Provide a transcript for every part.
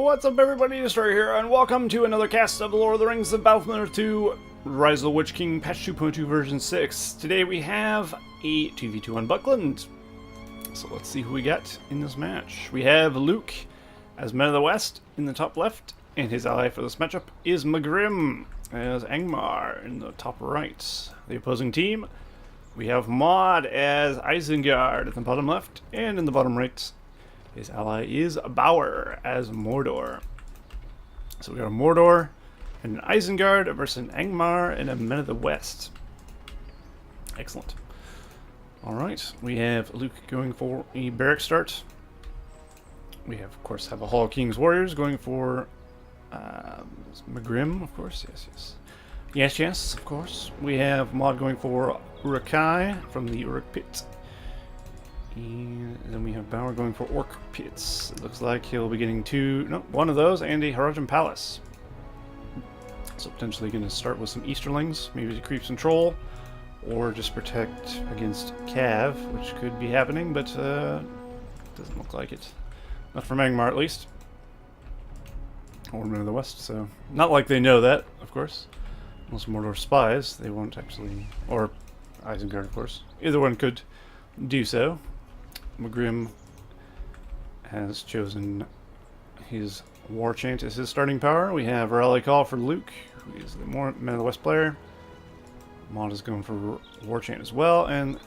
What's up, everybody? Destroyer here, and welcome to another cast of The Lord of the Rings of Buckland 2 Rise of the Witch King Patch 2.2 version 6. Today we have a 2v2 on Buckland. So let's see who we got in this match. We have Luke as Men of the West in the top left, and his ally for this matchup is Megrim as Angmar in the top right. The opposing team, we have Muadd as Isengard at the bottom left, and in the bottom right, his ally is Bauer as Mordor. So we got a Mordor and an Isengard versus an Angmar and a Men of the West. Excellent. Alright, we have Luke going for a barrack start. We have, of course, have a Hall of King's Warriors going for Megrim, of course. Yes, of course. We have Muadd going for RotWK from the Uruk Pit. And then we have Bauer going for Orc Pits. It looks like he'll be getting one of those and a Harajam Palace. So potentially going to start with some Easterlings, maybe to creep some troll, or just protect against Cav, which could be happening, but doesn't look like it. Not from Angmar, at least. Or Men of the West, so not like they know that, of course. Unless Mordor spies, they won't actually, or Isengard, of course. Either one could do so. Megrim has chosen his War Chant as his starting power. We have Rally Call for Luke, who is the more Men of the West player. Muadd is going for War Chant as well, and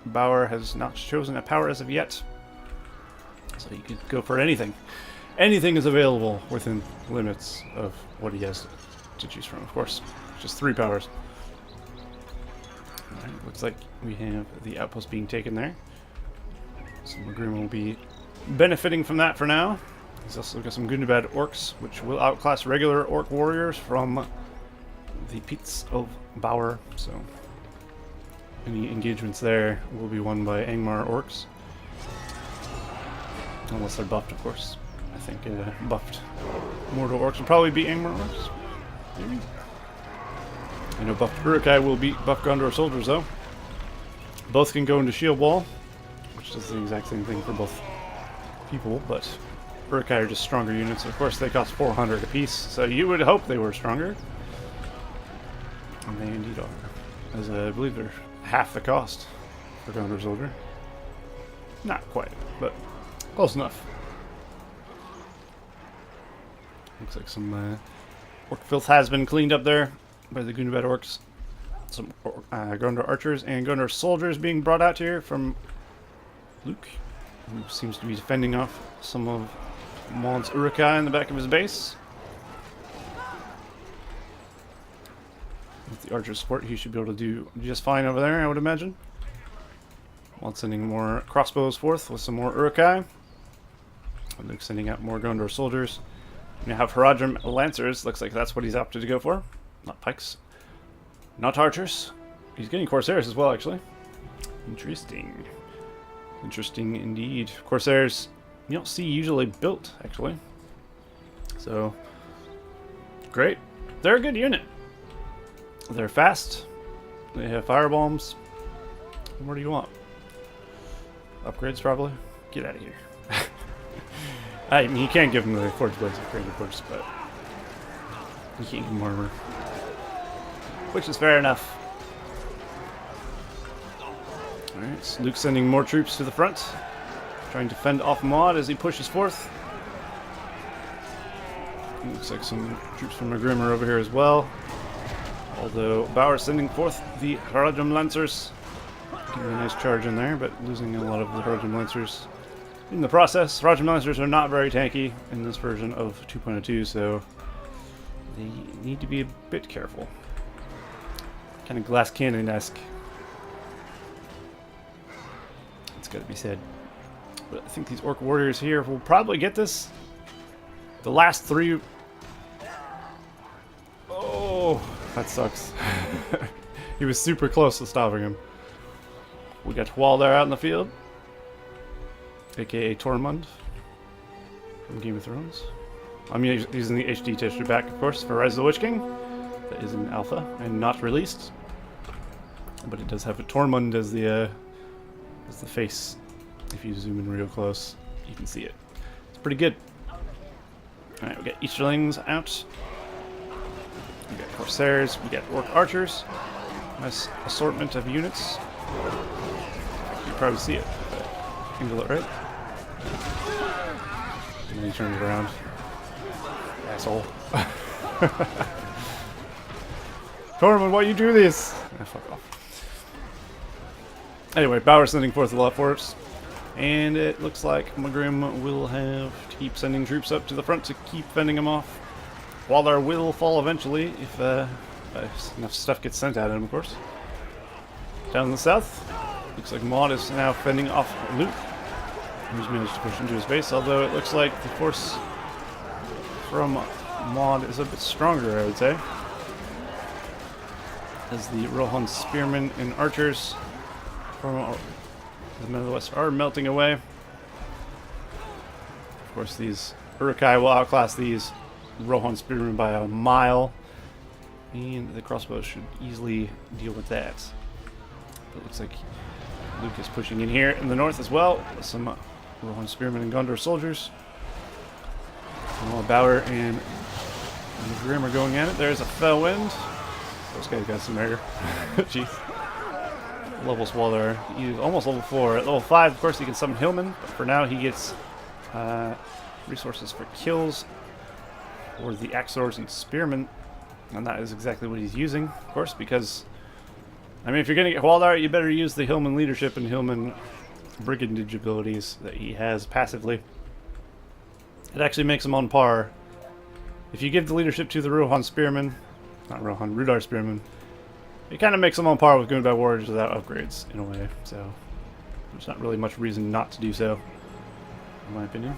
Bauer has not chosen a power as of yet. So he could go for anything. Anything is available within limits of what he has to choose from, of course. Just 3 powers. Alright, looks like we have the outpost being taken there. So Megrim will be benefiting from that for now. He's also got some good and bad orcs, which will outclass regular orc warriors from the pits of Bauer. So any engagements there will be won by Angmar orcs. Unless they're buffed, of course. I think buffed Mordor orcs will probably be Angmar orcs. Maybe. I know buffed Uruk-hai will beat buffed Gondor soldiers, though. Both can go into shield wall, which does the exact same thing for both people, but Uruk-hai are just stronger units. Of course, they cost 400 apiece, so you would hope they were stronger. And they indeed are, as I believe they're half the cost for Gondor soldier. Not quite, but close enough. Looks like some orc filth has been cleaned up there by the Gundabad orcs. Some Gondor archers and Gondor soldiers being brought out here from Luke, who seems to be defending off some of Muadd's Uruk-hai in the back of his base. With the archer support, he should be able to do just fine over there, I would imagine. While sending more crossbows forth with some more Uruk-hai. Luke sending out more Gondor soldiers. We now have Harajam Lancers. Looks like that's what he's opted to go for. Not pikes. Not archers. He's getting Corsairs as well, actually. Interesting. Interesting indeed. Corsairs, you don't see usually built, actually. So, great. They're a good unit. They're fast. They have fire bombs. What do you want? Upgrades, probably? Get out of here. I mean, you can't give them the Forge Blades upgrade, of course, but you can't give them armor. Which is fair enough. Alright, so Luke's sending more troops to the front, trying to fend off Muadd as he pushes forth. Looks like some troops from Megrim are over here as well. Although Bauer sending forth the Harajam Lancers. Getting a nice charge in there, but losing a lot of the Harajam Lancers in the process. Harajam Lancers are not very tanky in this version of 2.02, so they need to be a bit careful. Kind of glass cannon-esque. It's got to be said. But I think these orc warriors here will probably get this. The last 3... Oh, that sucks. He was super close to stopping him. We got Wall there out in the field. AKA Tormund from Game of Thrones. I'm using the HD texture back, of course, for Rise of the Witch King. That is in alpha and not released. But it does have a Tormund as the face. If you zoom in real close, you can see it. It's pretty good. Alright, we got Easterlings out. We got Corsairs, we got Orc Archers. Nice assortment of units. You can probably see it, but angle it right. And then he turns it around. Asshole. Tormund, why you do this? Ah, fuck off. Anyway, Bauer's sending forth a lot for us. And it looks like Megrim will have to keep sending troops up to the front to keep fending them off. Waller will fall eventually if enough stuff gets sent at him, of course. Down in the south, looks like Muadd is now fending off Luke, who's managed to push into his base, although it looks like the force from Muadd is a bit stronger, I would say. As the Rohan spearmen and archers from the men of the west are melting away. Of course, these Uruk-hai will outclass these Rohan spearmen by a mile, and the crossbows should easily deal with that. But it looks like Luke is pushing in here in the north as well, with some Rohan spearmen and Gondor soldiers. And while Bauer and Megrim are going at it, there's a fell wind. Those guys got some air. Jeez. Levels while they're almost level 4. At level 5, of course, he can summon Hillman, but for now he gets resources for kills or the Axors and Spearmen, and that is exactly what he's using, of course, because, I mean, if you're going to get Hwaldar, you better use the Hillman leadership and Hillman brigandage abilities that he has passively. It actually makes him on par. If you give the leadership to the Rohan Spearmen, not Rohan, Rudar Spearmen, it kind of makes them on par with Goonbat Warriors without upgrades, in a way, so there's not really much reason not to do so, in my opinion.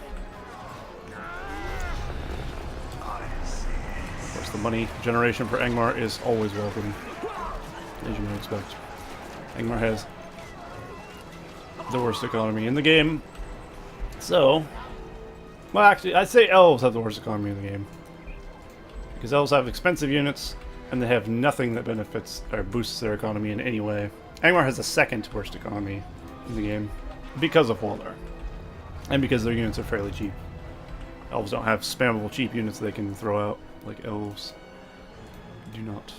Of course, the money generation for Angmar is always welcome, as you might expect. Angmar has the worst economy in the game, so, well, actually, I'd say elves have the worst economy in the game, because elves have expensive units, and they have nothing that benefits or boosts their economy in any way. Angmar has the second worst economy in the game because of Hwaldar, and because their units are fairly cheap. Elves don't have spammable cheap units they can throw out like elves do not.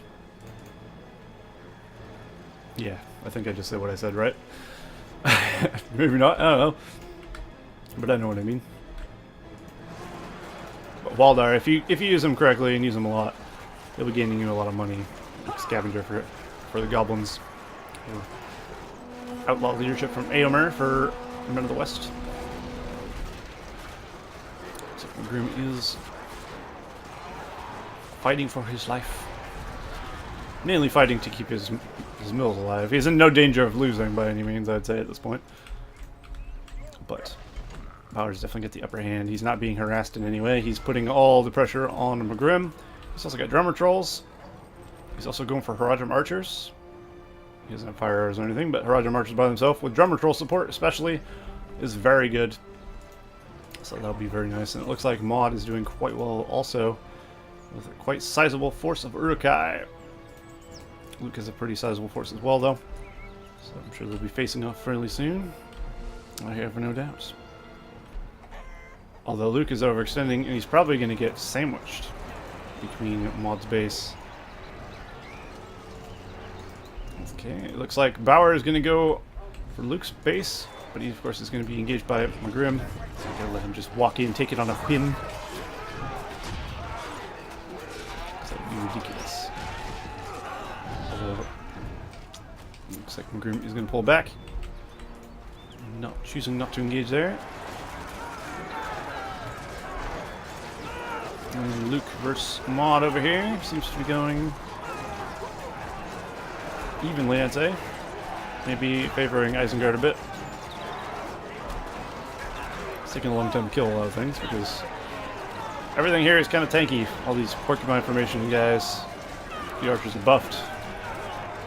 Yeah, I think I just said what I said, right? Maybe not, I don't know. But I know what I mean. But Hwaldar, if you use them correctly and use them a lot, he'll be gaining you a lot of money. Like scavenger for the goblins. Outlaw leadership from Eomer for Men of the West. So Megrim is fighting for his life. Mainly fighting to keep his mills alive. He's in no danger of losing by any means, I'd say, at this point. But Bauer's definitely got the upper hand. He's not being harassed in any way. He's putting all the pressure on Megrim. He's also got drummer trolls. He's also going for Haradrim archers. He doesn't have fire arrows or anything, but Haradrim archers by himself with drummer troll support especially is very good. So that'll be very nice. And it looks like Muadd is doing quite well also with a quite sizable force of Uruk-hai. Luke has a pretty sizable force as well though. So I'm sure they'll be facing off fairly soon. I have no doubts. Although Luke is overextending and he's probably going to get sandwiched between Muadd's base. Okay, it looks like Bauer is going to go for Luke's base, but he of course is going to be engaged by Megrim, so I'm going to let him just walk in, take it on a whim. That would be ridiculous. Although, looks like Megrim is going to pull back, choosing not to engage there. And Luke versus Muadd over here seems to be going evenly, I'd say. Maybe favoring Isengard a bit. It's taking a long time to kill a lot of things because everything here is kind of tanky. All these porcupine formation guys. The archers are buffed.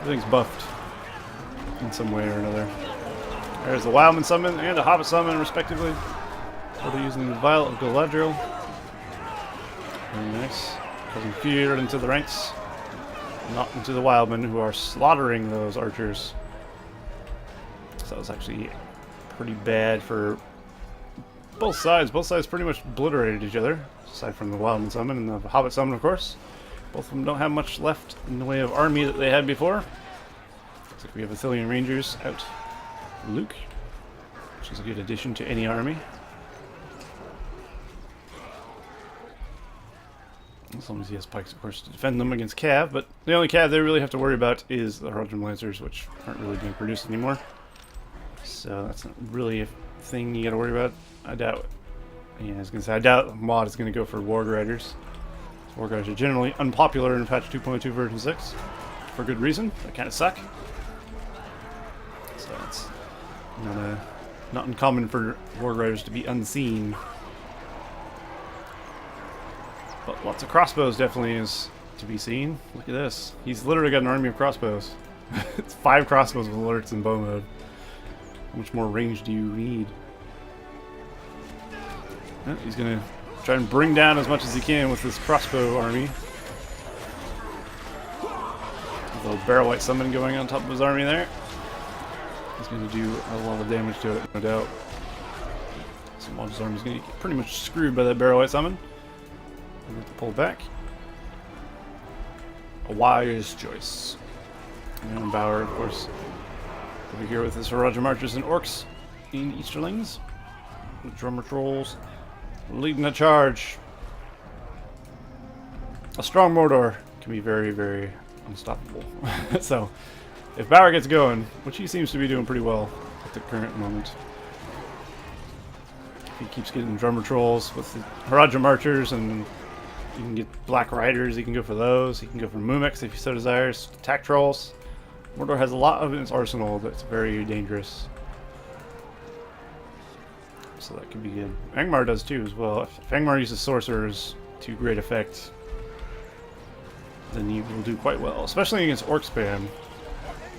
Everything's buffed in some way or another. There's the Wildman summon and the Hobbit summon, respectively. So they're using the Vial of Galadriel. Very nice. Causing fear into the ranks. Not into the Wildmen, who are slaughtering those archers. So that was actually pretty bad for Both sides pretty much obliterated each other, aside from the Wildman summon and the Hobbit summon, of course. Both of them don't have much left in the way of army that they had before. Looks like we have Athelian Rangers out. Luke, which is a good addition to any army. As long as he has pikes, of course, to defend them against cav, but the only cav they really have to worry about is the Haradrim Lancers, which aren't really being produced anymore. So that's not really a thing you gotta worry about. I doubt. Yeah, I was gonna say, I doubt Muadd is gonna go for Warg Riders. Warg Riders are generally unpopular in patch 2.2 version 6, for good reason. They kind of suck. So it's not uncommon for Warg Riders to be unseen. But lots of crossbows definitely is to be seen. Look at this. He's literally got an army of crossbows. It's 5 crossbows with alerts in bow mode. How much more range do you need? He's going to try and bring down as much as he can with this crossbow army. A little barrel white summon going on top of his army there. He's going to do a lot of damage to it, no doubt. So Muadd's army is going to get pretty much screwed by that barrel white summon. I'm going to pull back. A wise choice. And Bauer, of course, over here with his Haradrim Archers and Orcs in Easterlings. With Drummer Trolls leading a charge. A strong Mordor can be very, very unstoppable. So, if Bauer gets going, which he seems to be doing pretty well at the current moment, if he keeps getting Drummer Trolls with the Haradrim Archers, and you can get Black Riders, he can go for those. He can go for Mumex if he so desires. Attack Trolls. Mordor has a lot of its arsenal that's very dangerous. So that could be good. Angmar does too as well. If Angmar uses sorcerers to great effect, then he will do quite well. Especially against Orc spam.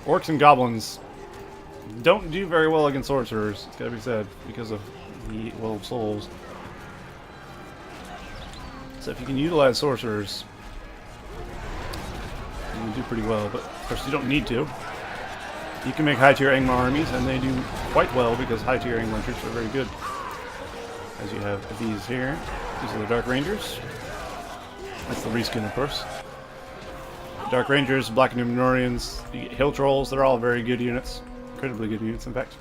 Orcs and Goblins don't do very well against sorcerers, it's gotta be said, because of the Well of Souls. So if you can utilize sorcerers, you can do pretty well, but of course you don't need to. You can make high-tier Angmar armies, and they do quite well because high-tier Angmar troops are very good. As you have these here. These are the Dark Rangers. That's the reskin, of course. Dark Rangers, Black Numenorians, you get Hill Trolls, they're all very good units. Incredibly good units, in fact.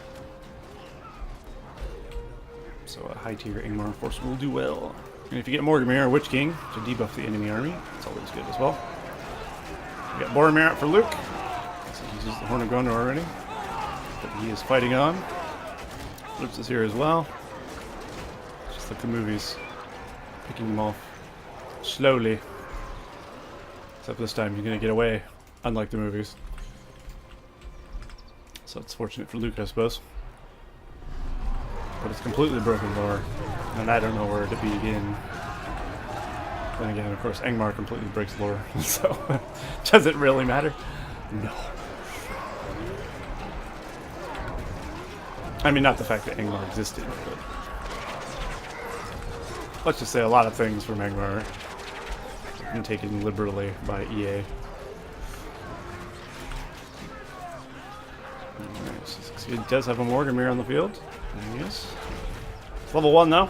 So a high-tier Angmar, of course, will do well. And if you get Morgamir or Witch King to debuff the enemy army, it's always good as well. We got Boromir out for Luke. So he's used the Horn of Gondor already. But he is fighting on. Luke's is here as well. Just like the movies. Picking them off slowly. Except this time you're going to get away, unlike the movies. So it's fortunate for Luke, I suppose. But it's completely broken lore, and I don't know where to begin. Then again, of course, Angmar completely breaks lore, so does it really matter? No. I mean, not the fact that Angmar existed, but let's just say a lot of things from Angmar have been taken liberally by EA. So he does have a Morgamir on the field. Yes. It's level 1 though.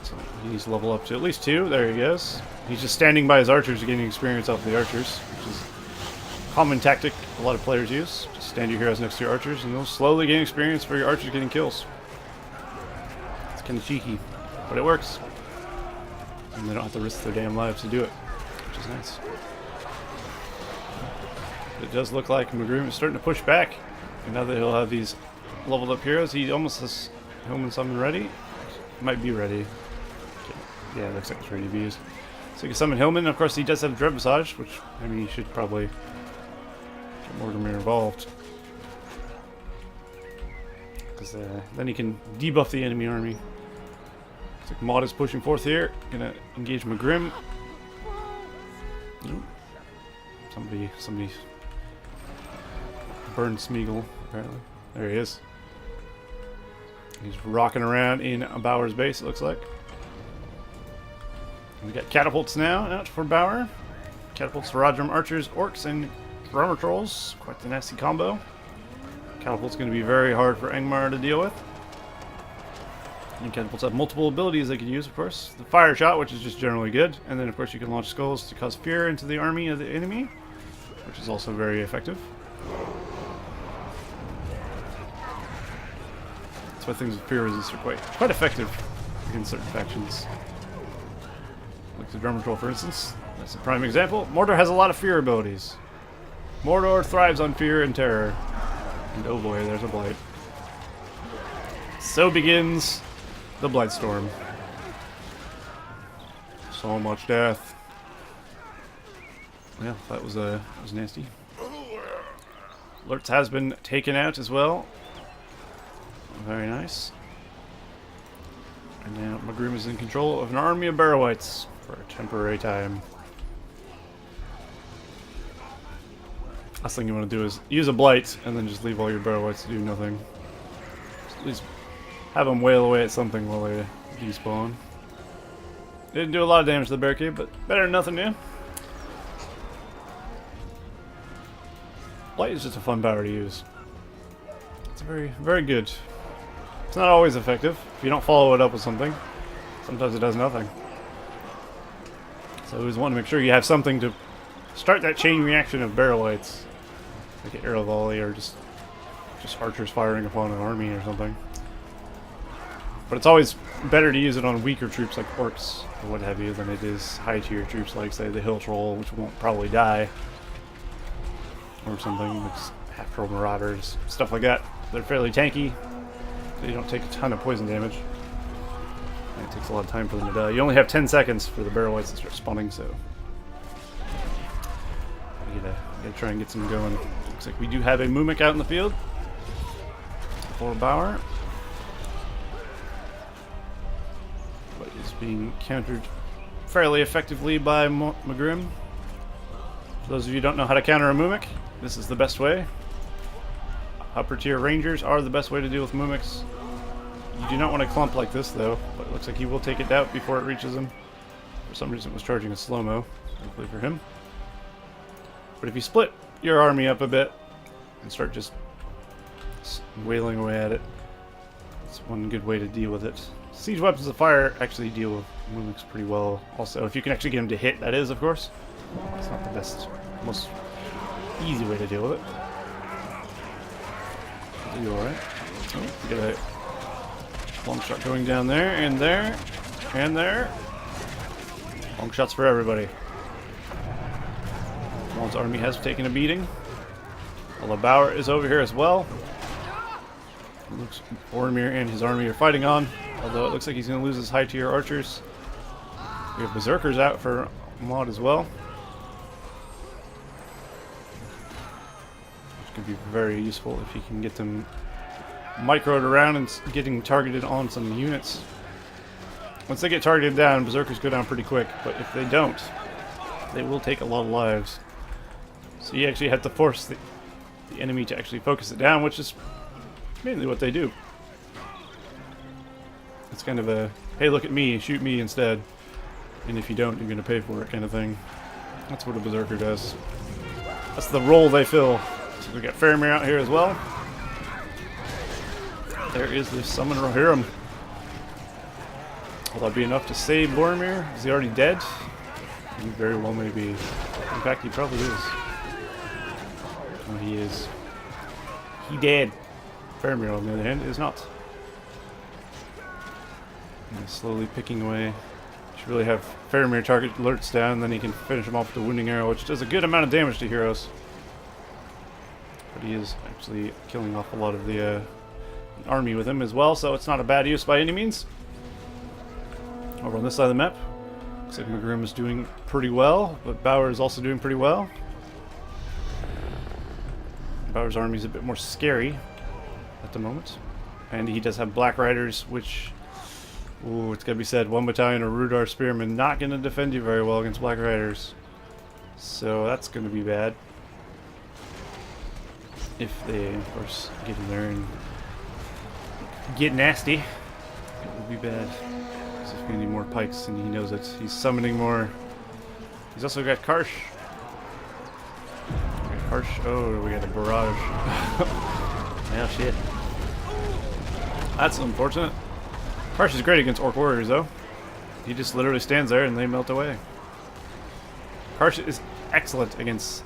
So he needs to level up to at least 2. There he goes. He's just standing by his archers, getting experience off the archers, which is a common tactic a lot of players use. Just stand your heroes next to your archers and they'll slowly gain experience for your archers getting kills. It's kind of cheeky, but it works. And they don't have to risk their damn lives to do it, which is nice. It does look like Megrim is starting to push back. And now that he'll have these leveled up heroes, he almost has Hillman summon ready. Might be ready. Yeah, it looks like it's ready to be used. So you can summon Hillman. Of course, he does have Dread Visage, which, I mean, he should probably get Morgamir involved. Because then he can debuff the enemy army. Looks like Muadd is pushing forth here. Gonna engage Megrim. Ooh. Somebody burned Smeagol, apparently. There he is. He's rocking around in Bauer's base, it looks like. We got catapults now out for Bauer. Catapults for Haradrim Archers, Orcs, and Drummer Trolls. Quite the nasty combo. Catapult's going to be very hard for Angmar to deal with. And catapults have multiple abilities they could use, of course. The fire shot, which is just generally good. And then, of course, you can launch skulls to cause fear into the army of the enemy, which is also very effective. That's why things with fear resist are quite effective against certain factions. Like the Drummer Troll, for instance. That's a prime example. Mordor has a lot of fear abilities. Mordor thrives on fear and terror. And oh boy, there's a blight. So begins the Blightstorm. So much death. Yeah, that was nasty. Lurtz has been taken out as well. Very nice. And now Megrim is in control of an army of Barrow-wights for a temporary time. Last thing you want to do is use a blight and then just leave all your Barrow-wights to do nothing. Just at least have them wail away at something while they despawn. Didn't do a lot of damage to the barricade, but better than nothing new. Blight is just a fun power to use. It's very, very good. It's not always effective if you don't follow it up with something. Sometimes it does nothing. So you always want to make sure you have something to start that chain reaction of Barrow-wights. Like an arrow volley or just archers firing upon an army or something. But it's always better to use it on weaker troops like orcs or what have you than it is high tier troops like, say, the hill troll, which won't probably die. Or something like half troll marauders, stuff like that. They're fairly tanky. They don't take a ton of poison damage. And it takes a lot of time for them to die. You only have 10 seconds for the Barrow-wights to start spawning, so you gotta try and get some going. Looks like we do have a Mumik out in the field for Bauer. But is being countered fairly effectively by Megrim. For those of you who don't know how to counter a Mumik, this is the best way. Upper tier rangers are the best way to deal with Mumiks. You do not want to clump like this though, but it looks like he will take it out before it reaches him. For some reason it was charging a slow-mo, hopefully for him. But if you split your army up a bit and start just wailing away at it, it's one good way to deal with it. Siege weapons of fire actually deal with Mumiks pretty well also. If you can actually get them to hit, that is, of course. It's not the best, most easy way to deal with it. You alright? Oh, we got a long shot going down there, and there, and there. Long shots for everybody. Muadd's army has taken a beating. Although Bauer is over here as well. It looks Boromir and his army are fighting on. Although it looks like he's going to lose his high tier archers. We have berserkers out for Muadd as well. Could be very useful if you can get them microed around and getting targeted on some units. Once they get targeted down, berserkers go down pretty quick, but if they don't, they will take a lot of lives. So you actually have to force the enemy to actually focus it down, which is mainly what they do. It's kind of a, hey, look at me, shoot me instead, and if you don't, you're going to pay for it kind of thing. That's what a berserker does. That's the role they fill. So we got Faramir out here as well. There is the Summon Rohirrim. Will that be enough to save Boromir? Is he already dead? He very well may be. In fact, he probably is. Oh, he is. He dead. Faramir, on the other hand, is not. And he's slowly picking away. Should really have Faramir target alerts down, then he can finish him off with the wounding arrow, which does a good amount of damage to heroes. But he is actually killing off a lot of the army with him as well, so it's not a bad use by any means. Over on this side of the map, looks like Megrim is doing pretty well, but Bauer is also doing pretty well. Bauer's army is a bit more scary at the moment, and he does have Black Riders, which, ooh, it's gotta be said, one battalion of Rudar Spearmen not gonna defend you very well against Black Riders, so that's gonna be bad. If they, of course, get in there and get nasty, it would be bad. Because he's going to need more pikes, and he knows it. He's summoning more. He's also got Karsh. Oh, we got a barrage. Yeah, shit. That's unfortunate. Karsh is great against Orc Warriors, though. He just literally stands there and they melt away. Karsh is excellent against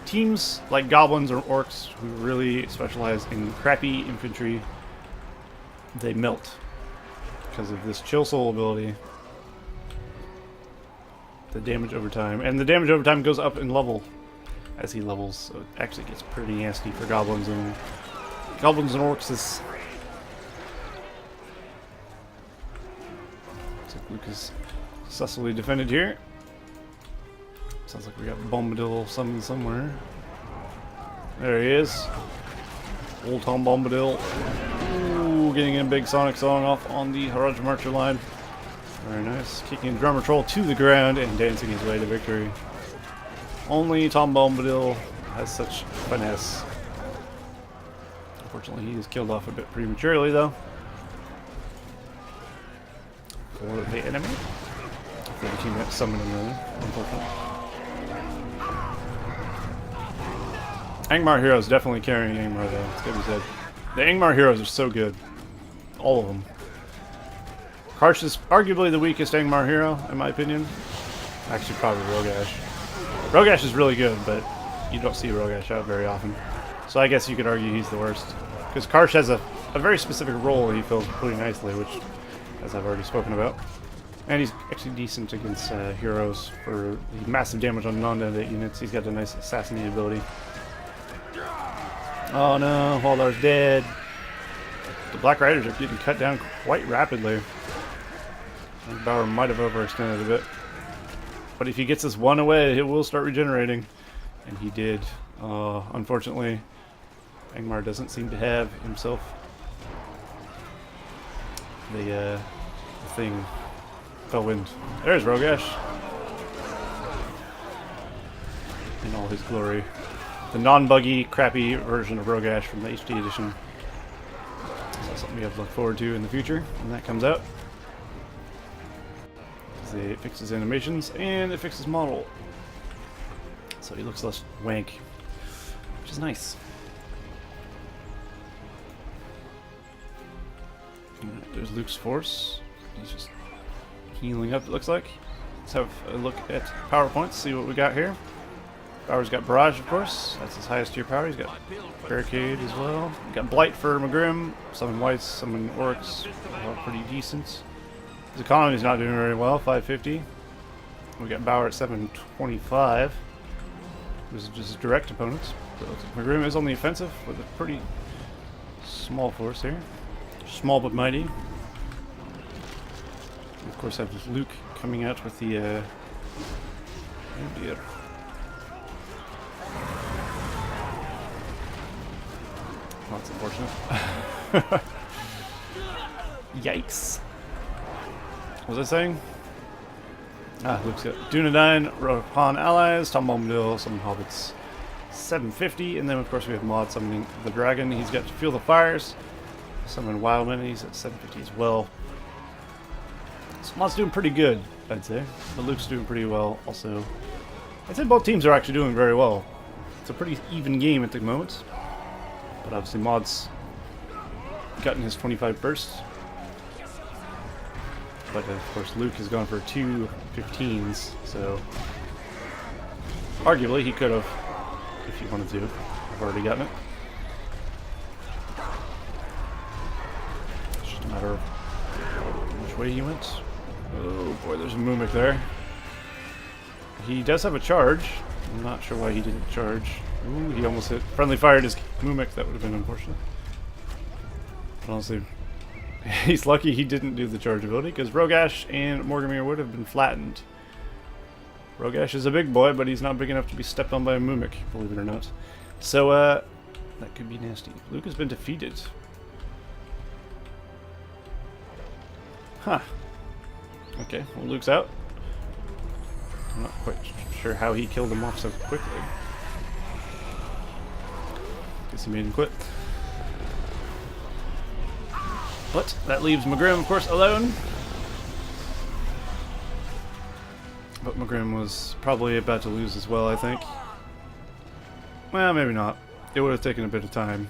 teams like Goblins or Orcs who really specialize in crappy infantry. They melt because of this Chill Soul ability. The damage over time. And the damage over time goes up in level as he levels, so it actually gets pretty nasty for Goblins and Orcs. Is Luke is successfully defended here. Sounds like we got Bombadil summoned somewhere. There he is. Old Tom Bombadil. Ooh, getting a big Sonic Song off on the Haraj Marcher line. Very nice. Kicking Drummer Troll to the ground and dancing his way to victory. Only Tom Bombadil has such finesse. Unfortunately, he is killed off a bit prematurely, though. For the enemy. For the team that's summoning them, unfortunately. Angmar Hero is definitely carrying Angmar, though. It's gotta be said. The Angmar Heroes are so good. All of them. Karsh is arguably the weakest Angmar hero, in my opinion. Actually, probably Rogash. Rogash is really good, but you don't see Rogash out very often. So I guess you could argue he's the worst. Because Karsh has a very specific role he fills pretty nicely, which, as I've already spoken about. And he's actually decent against heroes for the massive damage on non-dead units. He's got a nice assassinate ability. Oh no, Haldar's dead. The Black Riders are getting cut down quite rapidly. I think Bauer might have overextended a bit. But if he gets this one away, it will start regenerating. And he did. Unfortunately, Angmar doesn't seem to have himself the thing. Fellwind. There's Rogash. In all his glory. The non-buggy, crappy version of Rogash from the HD edition. So that's something we have to look forward to in the future when that comes out. It fixes animations and it fixes model. So he looks less wank, which is nice. There's Luke's force. He's just healing up, it looks like. Let's have a look at PowerPoints, see what we got here. Bauer's got Barrage, of course. That's his highest tier power. He's got Barricade as well. We've got Blight for Megrim. Summon Whites, summon Orcs. All pretty decent. His economy's not doing very well, 550. We got Bauer at 725. This is just direct opponents. So Megrim is on the offensive with a pretty small force here. Small but mighty. And of course, have Luke coming out with the. Oh dear. Oh, that's unfortunate. Yikes. What was I saying? Luke's got Dunedain, Rohan allies, Tom Bombadil, summon Hobbits, 750, and then of course we have Muadd summoning the dragon. He's got Feel the Fires, summon Wildman, he's at 750 as well. So Muadd's doing pretty good, I'd say, but Luke's doing pretty well also. I'd say both teams are actually doing very well. It's a pretty even game at the moment, but obviously Muadd's gotten his 25 bursts. But of course Luke has gone for 2 15s, so arguably he could have, if he wanted to, have already gotten it. It's just a matter of which way he went. Oh boy, there's a Mumik there. He does have a charge. I'm not sure why he didn't charge. Ooh, he almost hit. Friendly fired his Mumik, that would have been unfortunate. But honestly, he's lucky he didn't do the charge ability, because Rogash and Morgamir would have been flattened. Rogash is a big boy, but he's not big enough to be stepped on by a Mumik, believe it or not. So, that could be nasty. Luke has been defeated. Huh. Okay, well Luke's out. I'm not quite sure how he killed him off so quickly. Guess he made him quit. But that leaves Megrim, of course, alone. But Megrim was probably about to lose as well, I think. Well, maybe not. It would have taken a bit of time.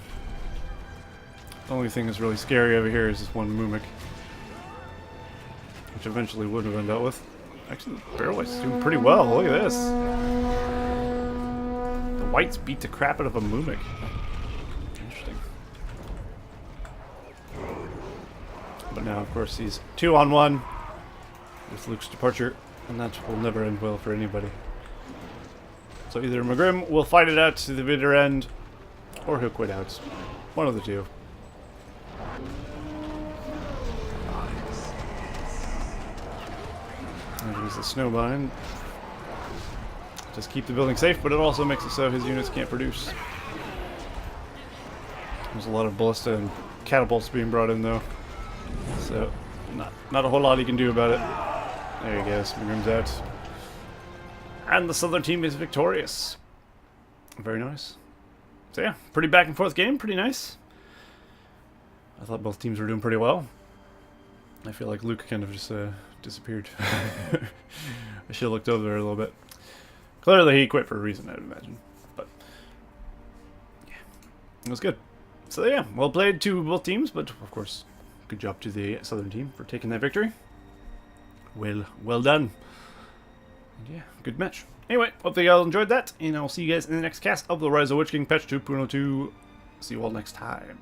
The only thing that's really scary over here is this one Mumik. which eventually would have been dealt with. Actually, the Barrel White's doing pretty well. Look at this. The Whites beat the crap out of a Mumik. Interesting. But now, of course, he's 2-on-1 with Luke's departure, and that will never end well for anybody. So either Megrim will fight it out to the bitter end, or he'll quit out. One of the two. There's the snowbind. Just keep the building safe, but it also makes it so his units can't produce. There's a lot of ballista and catapults being brought in, though. So, not a whole lot he can do about it. There he goes. Megrim's out. And the southern team is victorious. Very nice. So yeah, pretty back and forth game. Pretty nice. I thought both teams were doing pretty well. I feel like Luke kind of just disappeared. I should have looked over there a little bit. Clearly he quit for a reason, I'd imagine. But yeah, it was good. So yeah, well played to both teams, but of course, good job to the southern team for taking that victory. Well done. And yeah, good match. Anyway, hope you all enjoyed that, and I'll see you guys in the next cast of the Rise of Witch King patch 2.02. See you all next time.